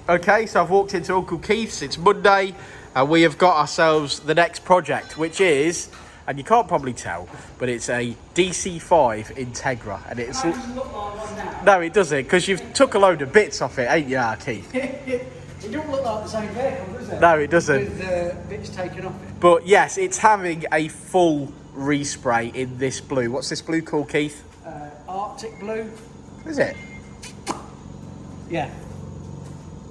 Okay, so I've walked into Uncle Keith's. It's Monday, and we have got ourselves the next project, which is, and you can't probably tell, but it's a DC5 Integra, and it's. It doesn't look like one now. No, it doesn't, because you've took a load of bits off it, ain't you, Keith? It don't look like the same vehicle, does it? No, it doesn't. With bits taken off it. But yes, it's having a full respray in this blue. What's this blue called, Keith? Arctic blue. Is it? Yeah.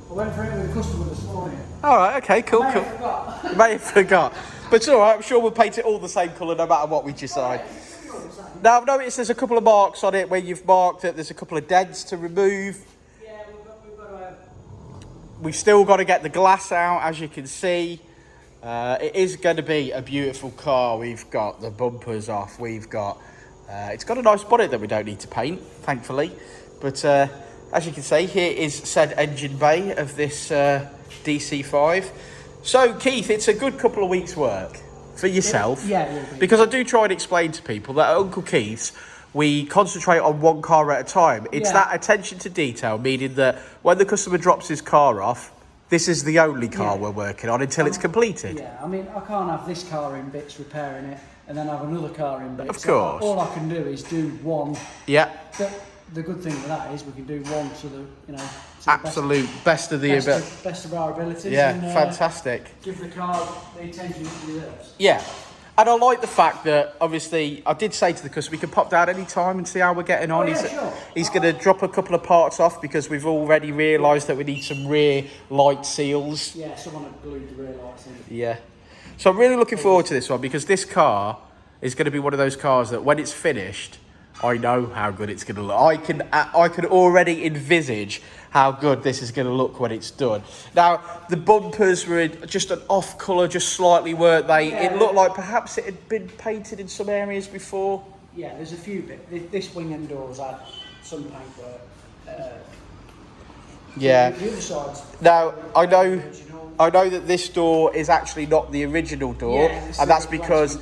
I went for it with a customer this morning. All right, okay, cool, I cool. may have forgot. May have forgot. But it's all right, I'm sure we'll paint it all the same colour no matter what we decide. Now, I've noticed there's a couple of marks on it where you've marked that there's a couple of dents to remove. Yeah, we've got to... We've still got to get the glass out, as you can see. It is going to be a beautiful car. We've got the bumpers off. We've got... it's got a nice bonnet that we don't need to paint, thankfully. But as you can see, here is said engine bay of this DC5. So, Keith, it's a good couple of weeks' work for yourself. Yeah. Because I do try and explain to people that at Uncle Keith's, we concentrate on one car at a time. It's that attention to detail, meaning that when the customer drops his car off, this is the only car we're working on until it's completed. Yeah, I mean, I can't have this car in bits repairing it and then have another car in bits. Of course. So all I can do is do one. Yeah. The good thing with that is we can do one to the, you know, Absolute best of our abilities. Yeah, and, fantastic. Give the car the attention it deserves. Yeah. And I like the fact that, obviously, I did say to the customer, we can pop down any time and see how we're getting on. He's going to drop a couple of parts off because we've already realised that we need some rear light seals. Yeah, someone had glued the rear lights in. Yeah. So I'm really looking forward to this one because this car is going to be one of those cars that when it's finished, I know how good it's going to look. I can already envisage how good this is going to look when it's done. Now, the bumpers were just an off colour, just slightly, weren't they? Yeah. It looked like perhaps it had been painted in some areas before. Yeah, there's a few bits. This wing and doors had some paintwork. Yeah. The other side's now, I know that this door is actually not the original door, and that's because,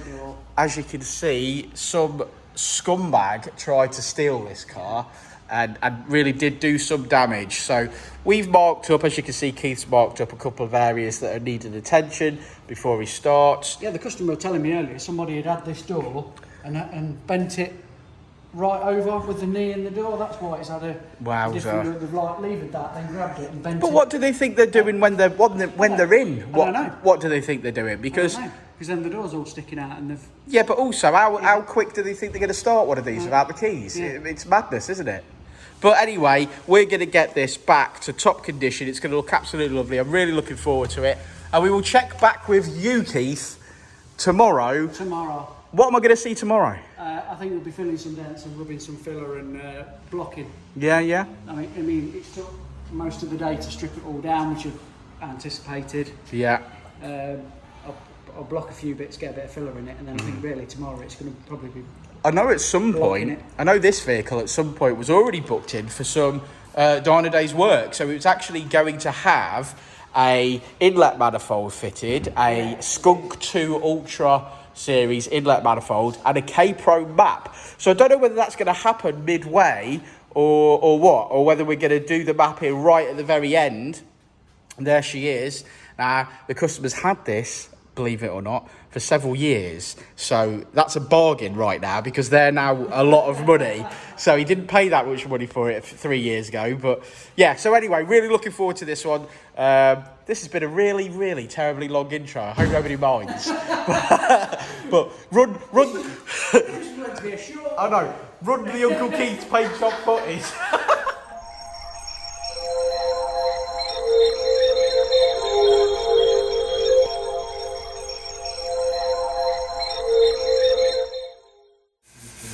as you can see, some scumbag tried to steal this car and really did do some damage. So we've marked up, as you can see, Keith's marked up a couple of areas that are needing attention before he starts. Yeah, the customer was telling me earlier somebody had this door and bent it right over with the knee in the door. That's why it's had a different. They've like levered that, then grabbed it and bent it. But what do they think they're doing when they're in? I don't know. What do they think they're doing? Because then the door's all sticking out and they've... Yeah, but also, how quick do they think they're going to start one of these without the keys? Yeah. It's madness, isn't it? But anyway, we're going to get this back to top condition. It's going to look absolutely lovely. I'm really looking forward to it. And we will check back with you, Keith, tomorrow. What am I going to see tomorrow? I think we'll be filling some dents and rubbing some filler and blocking. Yeah. I mean, it took most of the day to strip it all down, which I anticipated. Yeah. I'll block a few bits, get a bit of filler in it, and then I think really tomorrow it's going to probably be... I know at some point, I know this vehicle at some point was already booked in for some Dynodaze work. So it was actually going to have a inlet manifold fitted, a Skunk 2 Ultra series inlet manifold, and a Krpo map. So I don't know whether that's going to happen midway or what, or whether we're going to do the mapping right at the very end. And there she is. Now, the customer's had this, believe it or not, for several years. So that's a bargain right now because they're now a lot of money. So he didn't pay that much money for it 3 years ago. But yeah, so anyway, really looking forward to this one. This has been a really, really terribly long intro. I hope nobody minds. But run. I know. Run the Uncle Keith's paint shop footage.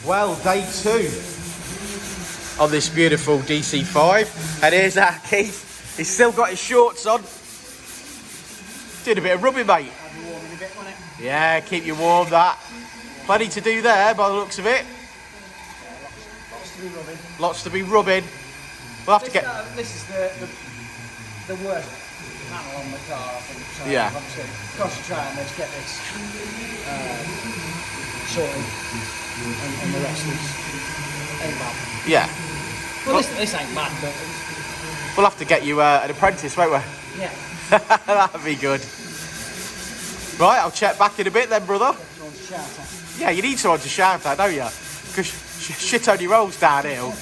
Well, day 2 on this beautiful DC5, and here's our Keith. He's still got his shorts on. Did a bit of rubbing, mate. Yeah, keep you warm. That plenty to do there by the looks of it. Lots to be rubbing. We'll have to get. This is the worst panel on the car, I think. So yeah. Obviously, concentrate. Let's get this sorted. And the rest is ain't bad. Yeah. Well, this ain't bad, but We'll have to get you an apprentice, won't we? Yeah. That'd be good. Right, I'll check back in a bit then, brother. Yeah, you need someone to shout at, don't you? Because shit only rolls downhill.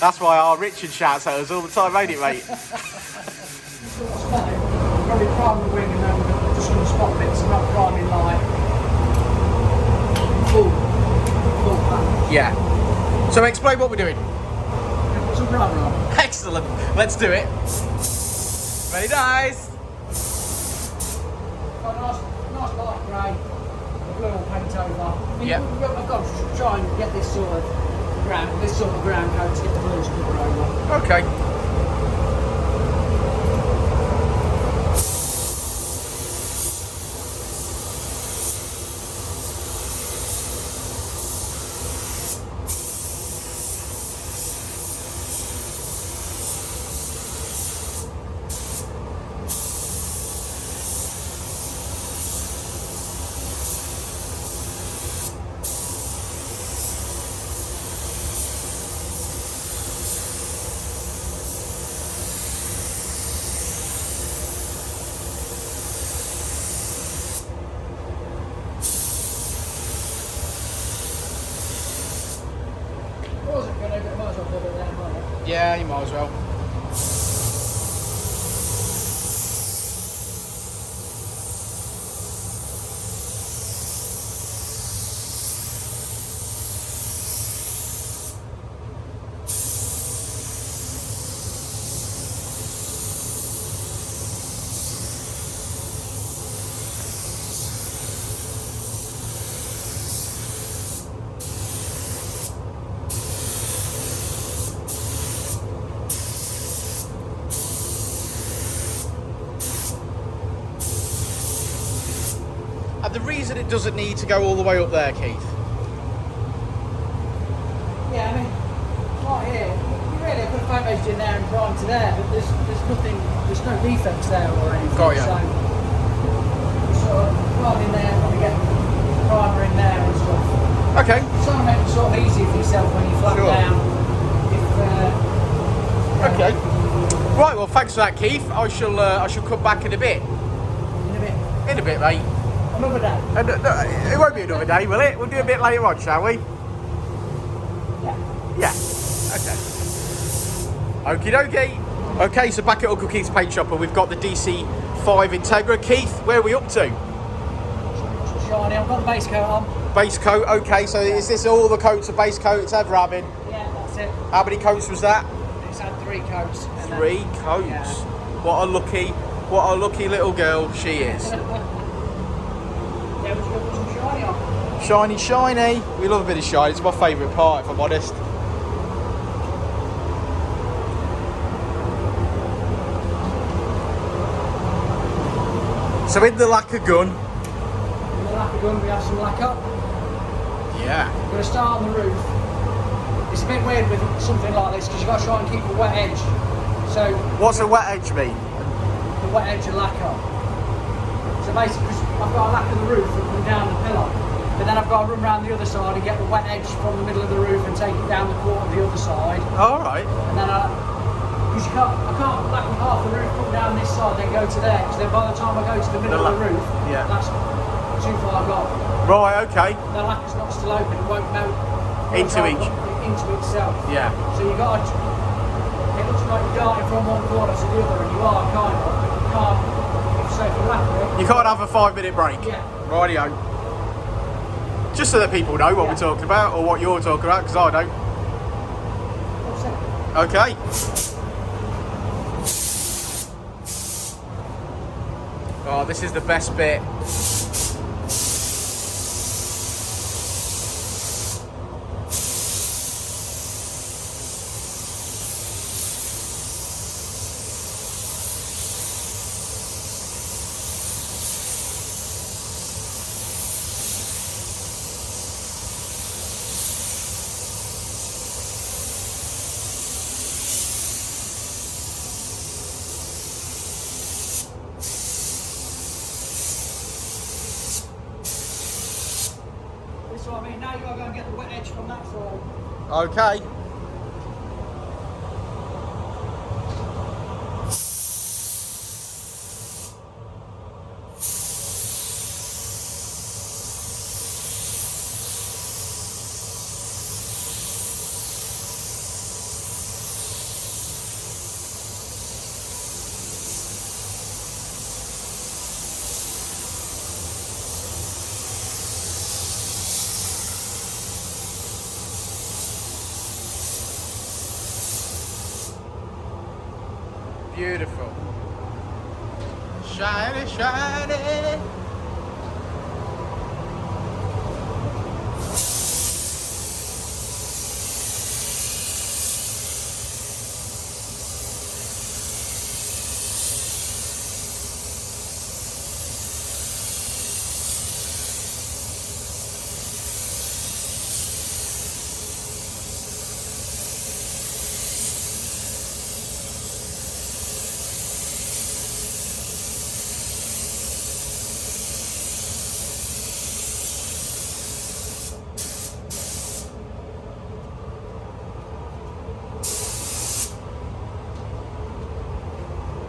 That's why our Richard shouts at us all the time, ain't it, mate? Probably prime the wing and then just some spot bits, not priming like full package. Yeah. So explain what we're doing. Put some primer on. Excellent. Let's do it. Ready, guys? Got a nice light grey, blue will paint over. Yeah. I've got to try and get this sort of ground coat to get the blues covered over. Okay. Yeah, you might as well. And the reason it doesn't need to go all the way up there, Keith? Yeah, I mean, right here, you really put a foam edge in there and prime to there, but there's nothing, there's no defects there or anything. Got ya. So, sort of prime in there, probably get primer in there and stuff. Okay. Try and make it sort of easy for yourself when you flat Sure. down. Okay. Right, well, thanks for that, Keith. I shall come back in a bit. In a bit, mate. Another day. It won't be another day, will it? We'll do a bit later on, shall we? Yeah. Yeah. Okay. Okie dokie. Okay, so back at Uncle Keith's paint shop, and we've got the DC5 Integra. Keith, where are we up to? Shiny. I've got the base coat on. Base coat. Okay, so is this all the coats of base coat it's ever having? Yeah, that's it. How many coats was that? It's had 3 coats. And 3 coats. Yeah. What a lucky little girl she is. Yeah, we've got some shiny on. Shiny, shiny. We love a bit of shine. It's my favourite part, if I'm honest. So in the lacquer gun. In the lacquer gun, we have some lacquer. Yeah. We're going to start on the roof. It's a bit weird with something like this because you've got to try and keep a wet edge. So what's a wet edge mean? The wet edge of lacquer. So basically, I've got to lacquer the roof and come down the pillar, but then I've got to run around the other side and get the wet edge from the middle of the roof and take it down the court of the other side. All right. And then because I can't lacquer half the roof, come down this side, then go to there. Because then by the time I go to the middle of the roof, that's too far gone. Right. Okay. The lacquer's not still open; it won't melt into itself. Yeah. So you got to. It looks like you're darting from one corner to the other, and you are kind of, but you can't. So if you lacquer it, you can't have a 5-minute break. Yeah. Rightio. Just so that people know what we're talking about, or what you're talking about, because I don't. Okay. Oh, this is the best bit. So I mean, now you've got to go and get the wet edge from that side. Okay. Beautiful. Shiny, shiny.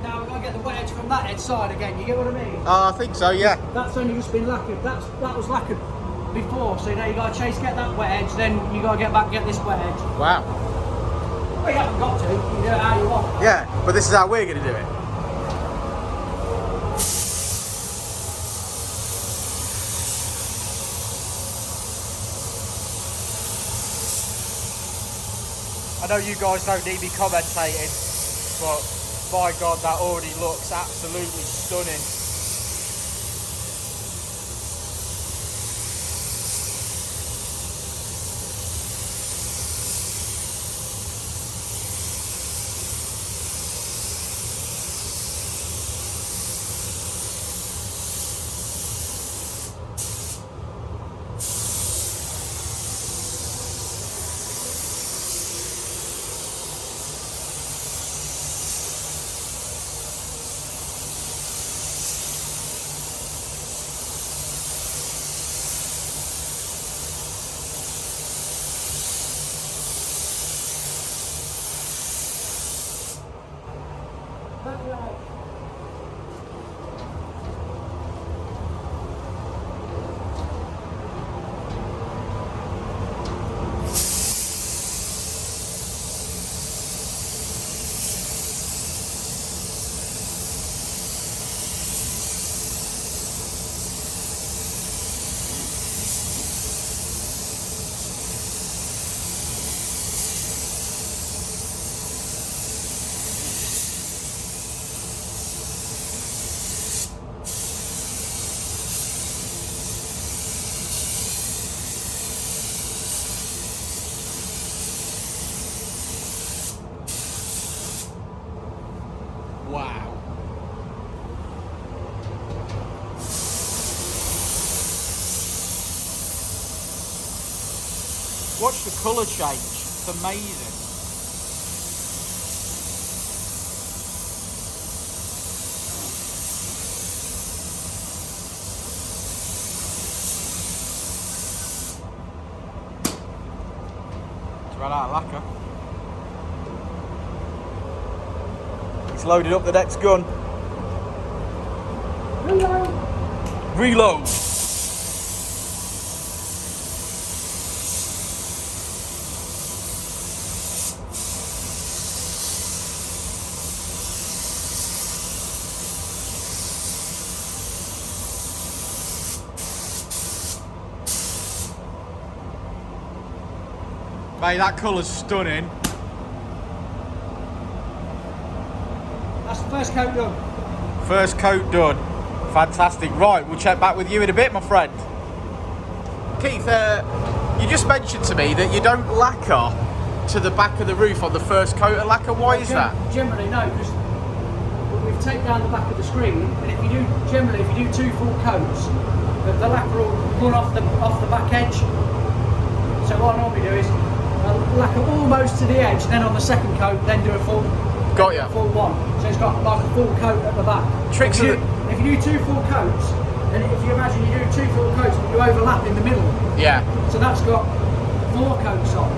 Now we've got to get the wet edge from that edge side again, you get what I mean? I think so, yeah. That's only just been lacquered. That was lacquered before, so now you got to get that wet edge, then you got to get this wet edge. Wow. Well, you haven't got to. You can do it how you want. Yeah, but this is how we're going to do it. I know you guys don't need me commentating, but by God, that already looks absolutely stunning. Wow. Watch the colour change. It's amazing. It's run out of lacquer. He's loaded up the next gun. Reload. Reload. Mate, that colour's stunning. That's the first coat done. First coat done. Fantastic. Right, we'll check back with you in a bit, my friend. Keith, you just mentioned to me that you don't lacquer to the back of the roof on the first coat of lacquer. Why is that? Generally, no, because we've taken down the back of the screen, and if you do 2 full coats, the lacquer will run off the back edge. So what I normally do is lacquer almost to the edge, then on the second coat, then do a full. Got ya. Full one. So it's got like a full coat at the back. Tricks if you do 2 full coats, and if you imagine you do 2 full coats, but you overlap in the middle. Yeah. So that's got 4 coats on.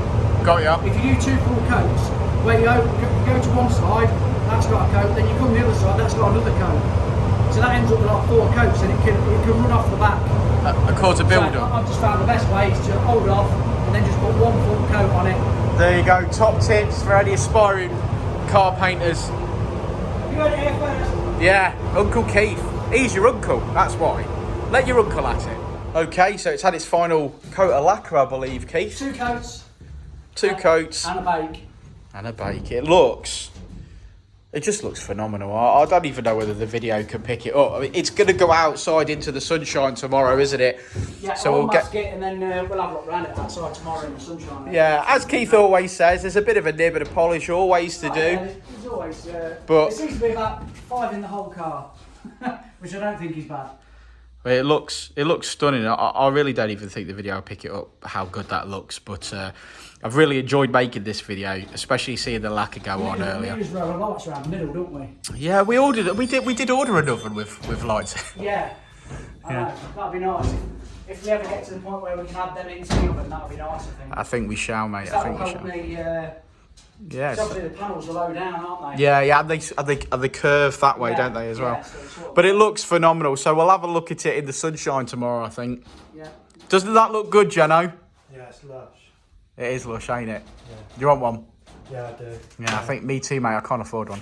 Got ya. If you do 2 full coats, where you go to one side, that's got a coat, then you come the other side, that's got another coat. So that ends up with like 4 coats, and it can run off the back. A quarter build So up. I've just found the best way is to hold it off, and then just put 1 full coat on it. There you go. Top tips for any aspiring car painters. You got it here first? Yeah, Uncle Keith. He's your uncle, that's why. Let your uncle at it. Okay, so it's had its final coat of lacquer, I believe, Keith. 2 coats. 2 coats. And a bake. And a bake. It looks It just looks phenomenal. I don't even know whether the video can pick it up. I mean, it's going to go outside into the sunshine tomorrow, isn't it? Yeah, so we'll get it and then we'll have a look around it outside tomorrow in the sunshine. Yeah, as Keith always says, there's a bit of a nib and a polish always to do. Yeah, there's always. But it seems to be about 5 in the whole car, which I don't think is bad. it looks stunning. I really don't even think the video will pick it up how good that looks. But I've really enjoyed making this video, especially seeing the lacquer go on earlier. We use roller lights around the middle, don't we? Yeah, we did order an oven with lights. Yeah, I know. That'd be nice. If we ever get to the point where we can add them into the oven, that'd be nice, I think. I think we shall, mate. That I think will we help shall. me. Yes. Obviously the panels are low down, aren't they? Yeah, and they curve that way, don't they, as well? So sort of, But it looks phenomenal. So we'll have a look at it in the sunshine tomorrow, I think. yeah. Doesn't that look good, Jeno? Yeah, it's lush. It is lush, ain't it? Yeah. Do you want one? Yeah, I do. Yeah, I think me too, mate. I can't afford one.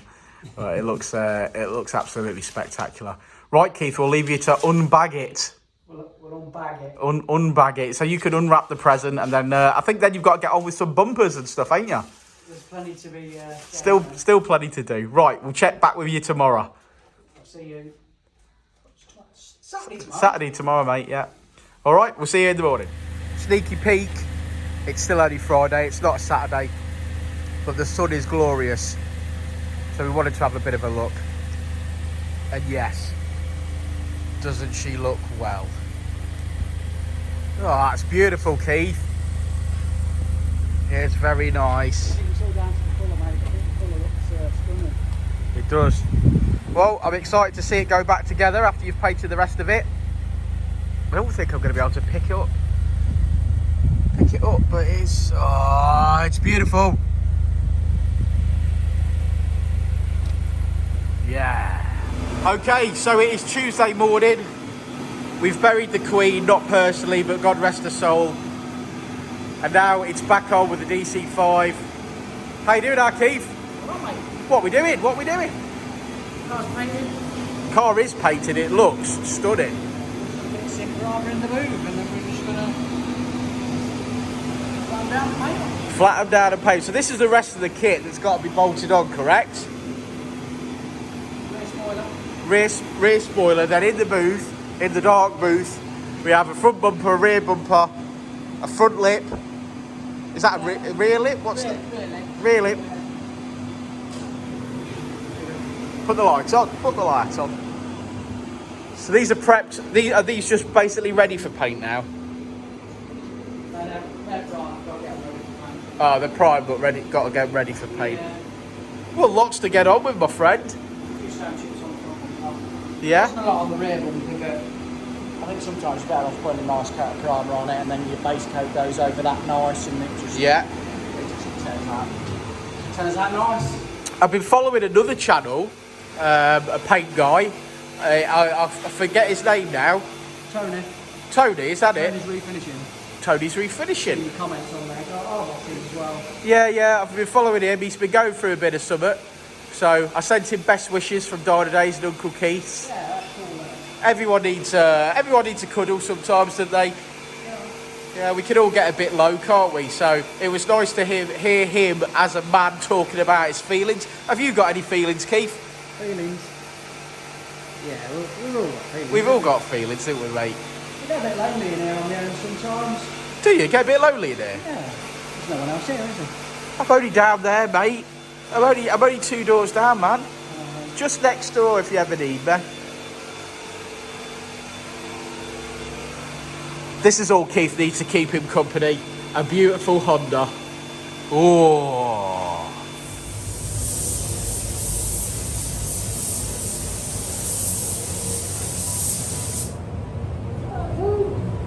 But it looks absolutely spectacular. Right, Keith, we'll leave you to unbag it. We'll unbag it. Unbag it. So you can unwrap the present, and then I think then you've got to get on with some bumpers and stuff, ain't you? There's plenty to be. Still plenty to do. Right, we'll check back with you tomorrow. I'll see you. Saturday tomorrow. Saturday tomorrow, mate. Yeah. All right, we'll see you in the morning. Sneaky peek. It's still only Friday. It's not a Saturday, but the sun is glorious. So we wanted to have a bit of a look. And yes, doesn't she look well? Oh, that's beautiful, Keith. It's very nice. I think it's all down to the colour, mate. I think the colour looks stunning. It does. Well, I'm excited to see it go back together after you've painted the rest of it. I don't think I'm going to be able to pick it up, but it's beautiful. Yeah. Okay, so it is Tuesday morning. We've buried the Queen, not personally, but God rest her soul. And now it's back on with the DC5. How you doing now, Keith? All right, mate. What we doing? Car's painted. Car is painted, it looks stunning. A bit sick rather in the move, and then we're just gonna flatten down the paint. Flat them down and paint. So this is the rest of the kit that's got to be bolted on, correct? Rear spoiler. Rear spoiler, then in the booth, in the dark booth, we have a front bumper, a rear bumper, a front lip. Is that a rear lip? What's Rear, that? rear Rear leg. lip. Put the lights on. Put the lights on. So these are prepped. Are these just basically ready for paint now? They're primed, got to get ready for paint. Oh, they're primed but ready. Got to get ready for paint. Yeah. Well, lots to get on with, my friend. A few stone chips on the front. Yeah. There's a lot on the rear bumper, but I think sometimes you're better off putting a nice coat of primer on it, and then your base coat goes over that nice, and it just turns out nice. I've been following another channel, a paint guy. I forget his name now. Tony, is that it? Tony's refinishing. Tony's refinishing. Your comments on there. I'll watch him as well. Yeah, I've been following him. He's been going through a bit of summer. So I sent him best wishes from Dynodaze and Uncle Keith's. Yeah, that's cool. Everyone needs a cuddle sometimes, don't they? Yeah, we can all get a bit low, can't we? So it was nice to hear him as a man talking about his feelings. Have you got any feelings, Keith? Feelings. Yeah, we've all got feelings. We've all got feelings, don't we, mate? You get a bit lonely in here on your own sometimes. Do you get a bit lonely in there? Yeah. There's no one else here, is there? I'm only down there, mate. I'm only 2 doors down, man. Just next door if you ever need me. This is all Keith needs to keep him company. A beautiful Honda. Oh.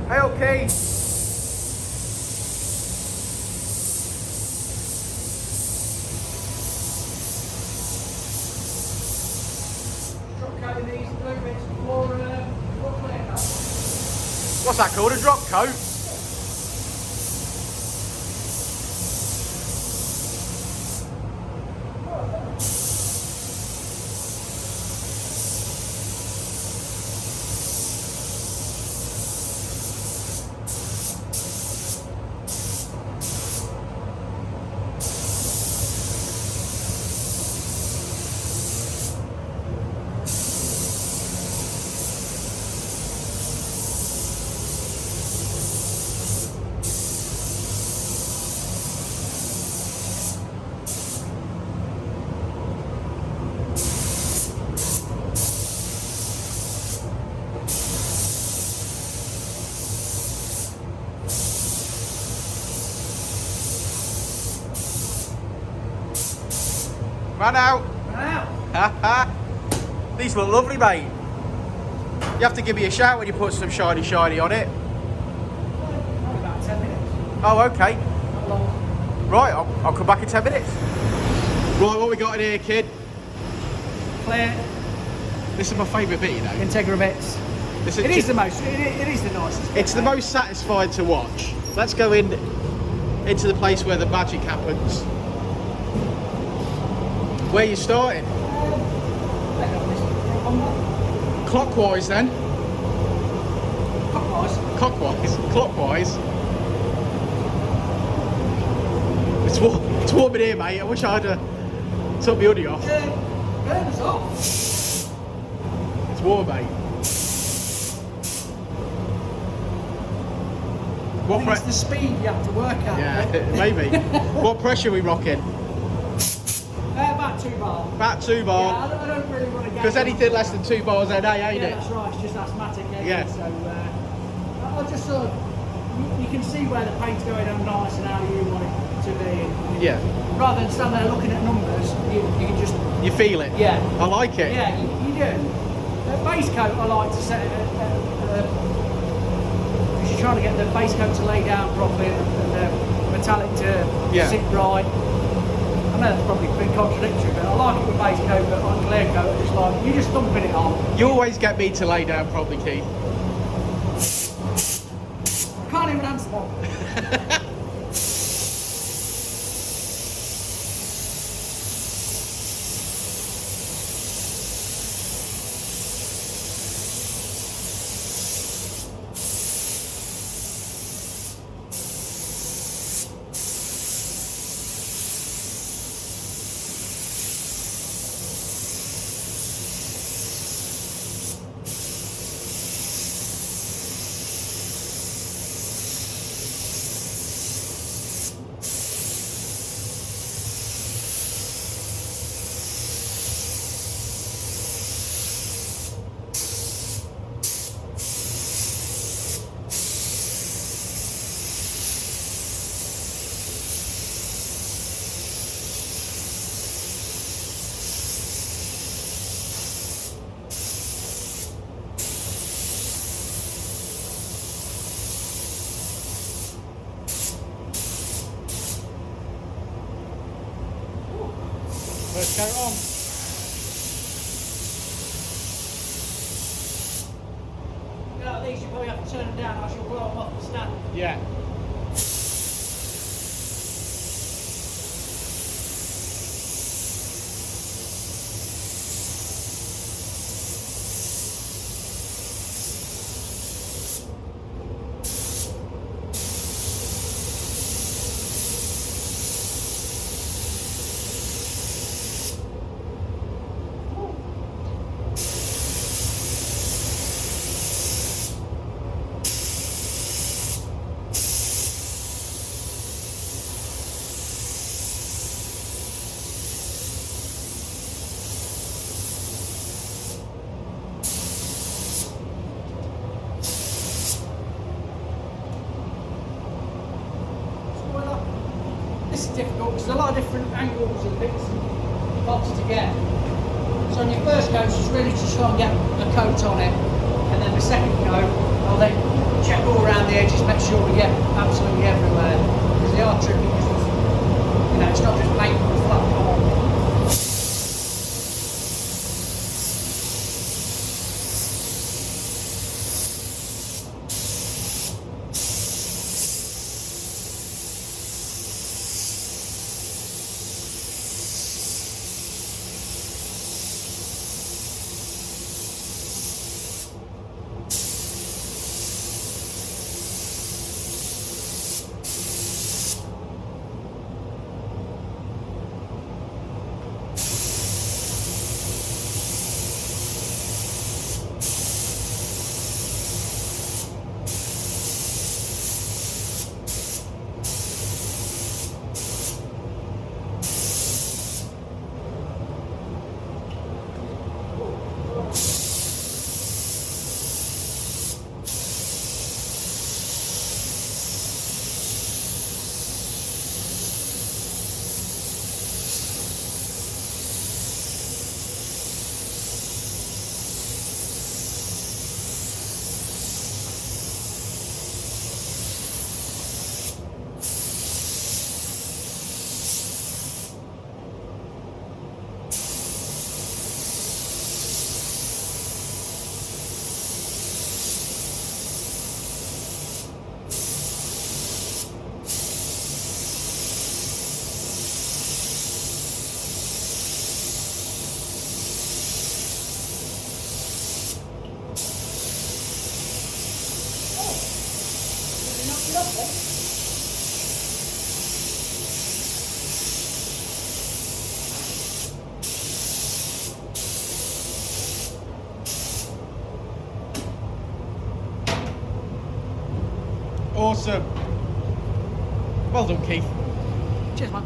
Hey, okay. What's that called? A drop coat? Run out. Now, These look lovely, mate. You have to give me a shout when you put some shiny on it. probably about 10 minutes. Oh, okay. Not long. Right, I'll come back in 10 minutes. Right, what we got in here, kid? Clear. This is my favourite bit, you know. Integra bits. This It is the most. It is the nicest. bit, It's the mate. most satisfying to watch. Let's go into the place where the magic happens. Where you starting? Clockwise then. Clockwise. It's warm in here, mate. I wish I had took my hoodie off. Burners off. It's warm, mate. I think it's the speed you have to work at. Yeah, maybe. What pressure are we rocking? About 2 bar. About 2 bar. Yeah, I don't really want to get. Because anything less than 2 bars a day, ain't Yeah, it? that's right. It's just asthmatic. Yeah. So I'll just sort of. You can see where the paint's going on nice and how you want it to be. And Yeah. rather than stand there looking at numbers, you can just. You feel it? Yeah. I like it. Yeah, you do. The base coat, I like to set it. Because you're trying to get the base coat to lay down properly and the metallic to sit right. I know that's probably a bit contradictory, but I like it with base coat, but on clear coat, it's like you just thumping it on. You always get me to lay down properly, Keith. I can't even answer that. First coat on. Yeah, at least you probably have to turn them down, or she'll blow them off the stand. Yeah. This is difficult because there's a lot of different angles and bits and bobs to get. So on your first coat, just really just try and get a coat on it, and then the second coat, I'll then check all around the edges, make sure we get absolutely everywhere, because they are tricky. Because you know, it's not just paint and flat. Come on. Awesome. Well done, Keith. Cheers, man.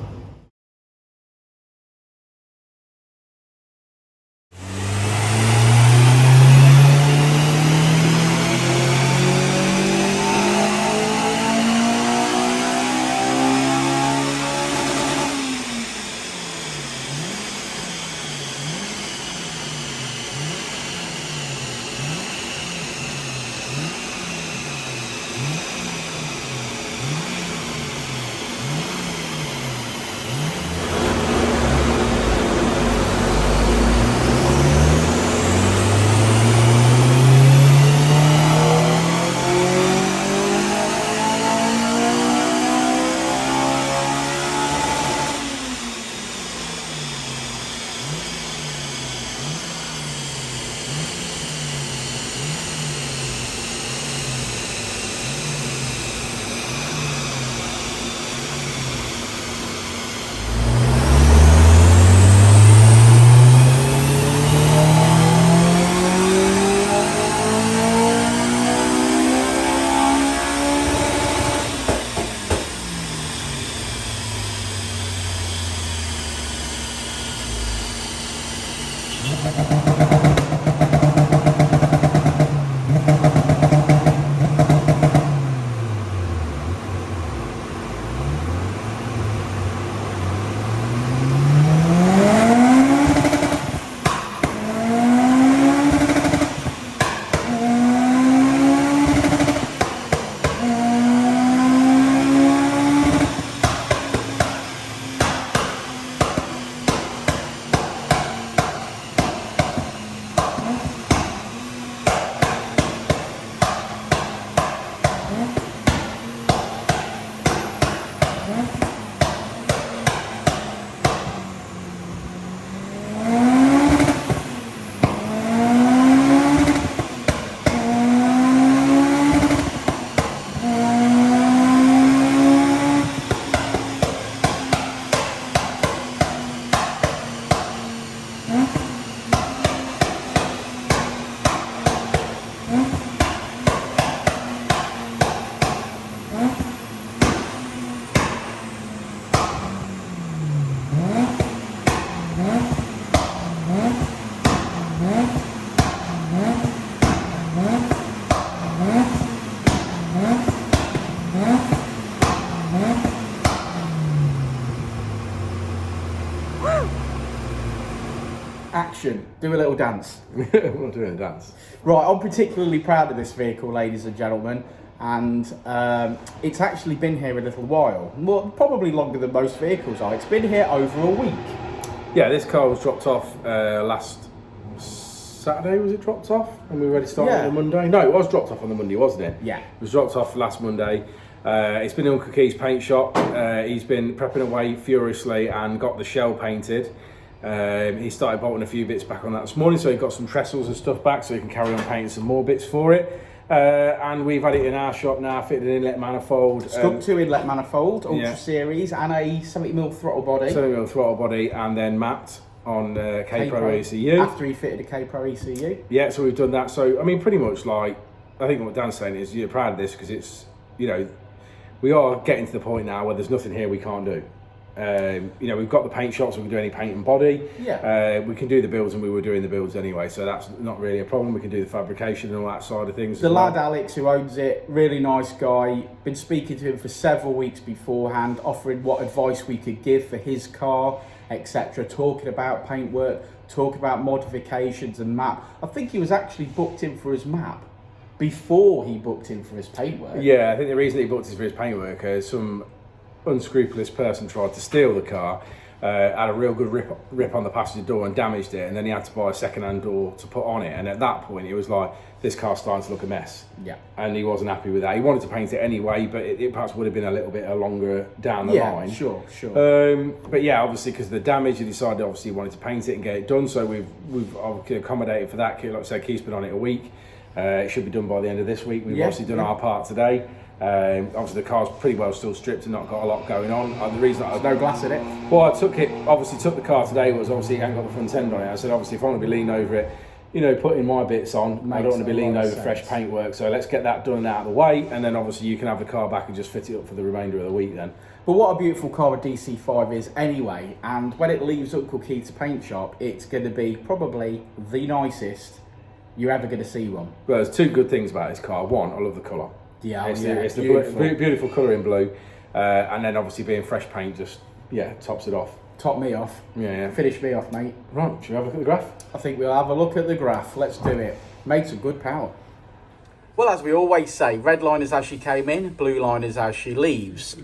Action. Do a little dance. I'm not doing a dance. Right, I'm particularly proud of this vehicle, ladies and gentlemen, and it's actually been here a little while. More, probably longer than most vehicles are. It's been here over a week. Yeah, this car was dropped off last Saturday, was it dropped off? And we were ready to start on the Monday? No, it was dropped off on the Monday, wasn't it? Yeah. It was dropped off last Monday. It's been in Uncle Key's paint shop. He's been prepping away furiously and got the shell painted. He started bolting a few bits back on that this morning, so he got some trestles and stuff back so he can carry on painting some more bits for it. And we've had it in our shop now, fitted an inlet manifold. Stuck to inlet manifold, Ultra Series, and a 70mm throttle body. 70mm throttle body, and then mapped on Krpo Ecu. After he fitted a Krpo Ecu. Yeah, so we've done that. So, I mean, pretty much like, I think what Dan's saying is you're proud of this because it's, you know, we are getting to the point now where there's nothing here we can't do. You know, we've got the paint shop, so we can do any paint and body. Yeah. We can do the builds, and we were doing the builds anyway, so that's not really a problem. We can do the fabrication and all that side of things. The lad Alex, who owns it, really nice guy. Been speaking to him for several weeks beforehand, offering what advice we could give for his car, etc. Talking about paintwork, talking about modifications and map. I think he was actually booked in for his map before he booked in for his paintwork. Yeah, I think the reason he booked in for his paintwork is some unscrupulous person tried to steal the car, had a real good rip on the passenger door and damaged it, and then he had to buy a second-hand door to put on it, and at that point it was like, this car's starting to look a mess. Yeah. And he wasn't happy with that. He wanted to paint it anyway, but it perhaps would have been a little bit longer down the line. Sure. But yeah, obviously because of the damage, he decided obviously he wanted to paint it and get it done, so we've accommodated for that. Like I said, Keith's been on it a week. It should be done by the end of this week. We've obviously done our part today. Obviously the car's pretty well still stripped and not got a lot going on. The reason I No glass in it. well, I took the car today was obviously it ain't got the front end on it. I said obviously if I want to be leaning over it, you know, putting my bits on, I don't want to be leaning over fresh paintwork. So let's get that done out of the way, and then obviously you can have the car back and just fit it up for the remainder of the week then. But what a beautiful car a DC5 is anyway, and when it leaves Uncle Keith's paint shop, it's going to be probably the nicest you're ever going to see one. Well, there's two good things about this car. One, I love the colour. Yeah, it's the beautiful. beautiful colour in blue, and then obviously being fresh paint just, yeah, tops it off. Top me off. Yeah. Finish me off, mate. Right, should we have a look at the graph? I think we'll have a look at the graph. Let's do it. Made some good power. Well, as we always say, red line is as she came in, blue line is as she leaves.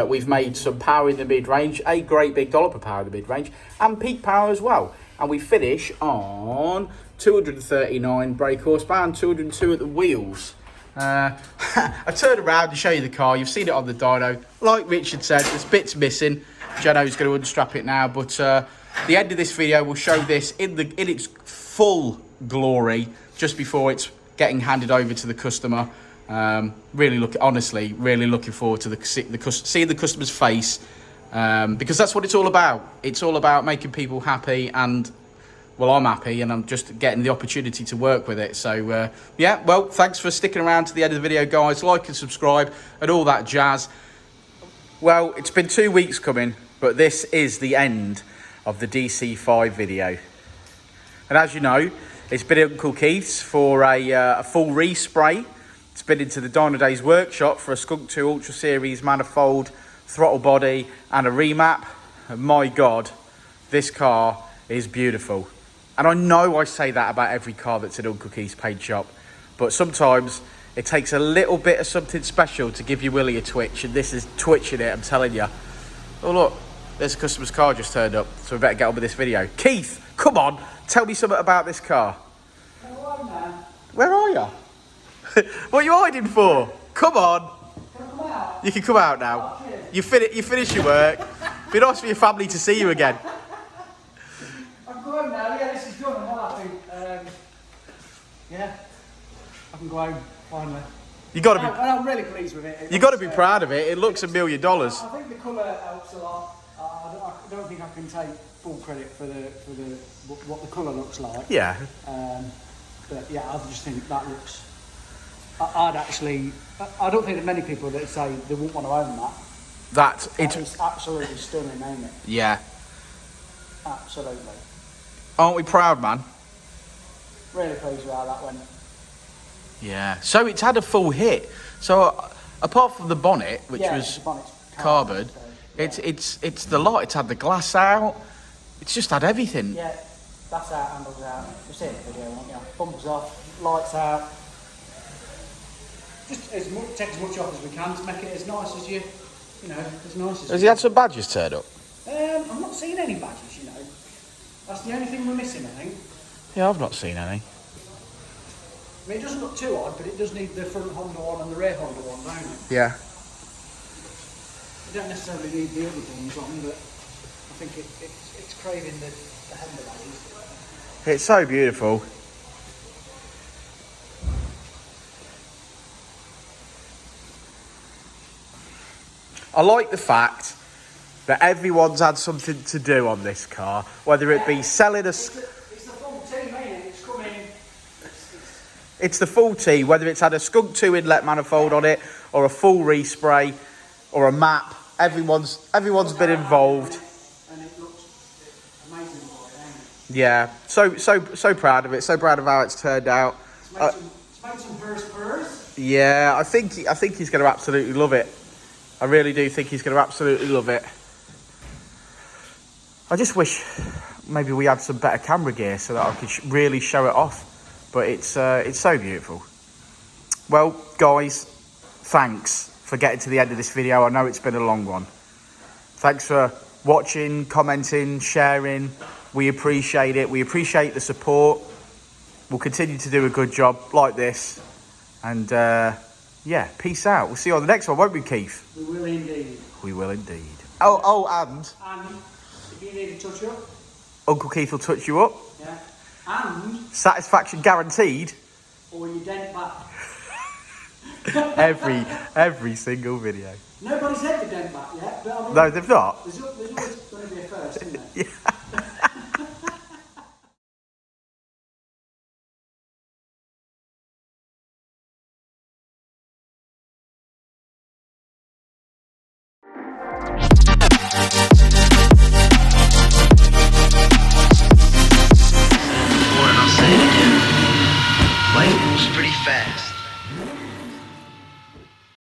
We've made some power in the mid-range, a great big dollop of power in the mid-range, and peak power as well. And we finish on 239 brake horsepower and 202 at the wheels. I turned around to show you the car. You've seen it on the dyno. Like Richard said, there's bits missing. Jono's going to unstrap it now, but the end of this video will show this in its full glory just before it's getting handed over to the customer. Really looking forward to seeing the customer's face, because that's what it's all about. It's all about making people happy, and well, I'm happy, and I'm just getting the opportunity to work with it. So yeah, well, thanks for sticking around to the end of the video, guys. Like and subscribe and all that jazz. Well, it's been 2 weeks coming, but this is the end of the DC5 video. And as you know, it's been at Uncle Keith's for a full respray. It's been into the Dynodaze workshop for a Skunk 2 Ultra Series manifold, throttle body and a remap. And my God, this car is beautiful. And I know I say that about every car that's at Uncle Keith's paint shop, but sometimes it takes a little bit of something special to give your willy a twitch, and this is twitching it, I'm telling you. Oh look, there's a customer's car just turned up, so we better get on with this video. Keith, come on, tell me something about this car. Hello, man. Where are you? What are you hiding for? Come on. Can I come out? You can come out now. You finish your work. Be nice for your family to see you again. I'm going now. Yeah, this is done. I'm happy. Yeah, I can go home finally. You got to And I'm really pleased with it. be proud of it. It looks $1 million. I think the colour helps a lot. I don't think I can take full credit for what the colour looks like. Yeah. But yeah, I just think that looks. I don't think there are many people that say they wouldn't want to own that. It's absolutely stunning, ain't it? yeah. Absolutely. Aren't we proud, man? Really pleased with how that went. Yeah. So it's had a full hit. So apart from the bonnet, which was the bonnet's carbon, so, yeah. it's the lot. It's had the glass out. It's just had everything. Yeah, that's out, handles out. You'll see it in the video, won't you? Bumpers off, lights out. Just take as much off as we can to make it as nice as as nice as. Has he had some badges turned up? I'm not seeing any badges, That's the only thing we're missing, I think. Yeah, I've not seen any. I mean, it doesn't look too odd, but it does need the front Honda one and the rear Honda one, don't it? Yeah. You don't necessarily need the other ones on, but I think it's craving the Honda badges. It's so beautiful. I like the fact that everyone's had something to do on this car, whether it be selling a... It's the full team, ain't it? It's coming. It's the full T, whether it's had a Skunk 2 inlet manifold on it, or a full respray, or a map. Everyone's been involved. And it looks amazing, ain't it? Yeah, so proud of it. So proud of how it's turned out. It's made some burrs. Yeah, I think he's going to absolutely love it. I really do think he's going to absolutely love it. I just wish maybe we had some better camera gear so that I could really show it off. But it's so beautiful. Well, guys, thanks for getting to the end of this video. I know it's been a long one. Thanks for watching, commenting, sharing. We appreciate it. We appreciate the support. We'll continue to do a good job like this. And yeah, peace out. We'll see you on the next one, won't we, Keith? We will indeed. We will indeed. Oh, and And if you need a touch up, Uncle Keith will touch you up. yeah. And Satisfaction guaranteed. or you dent back. every single video. Nobody's had the dent back yet, but I mean, No, they've not. there's always going to be a first, isn't there? Yeah. I'll say it again. Life moves pretty fast.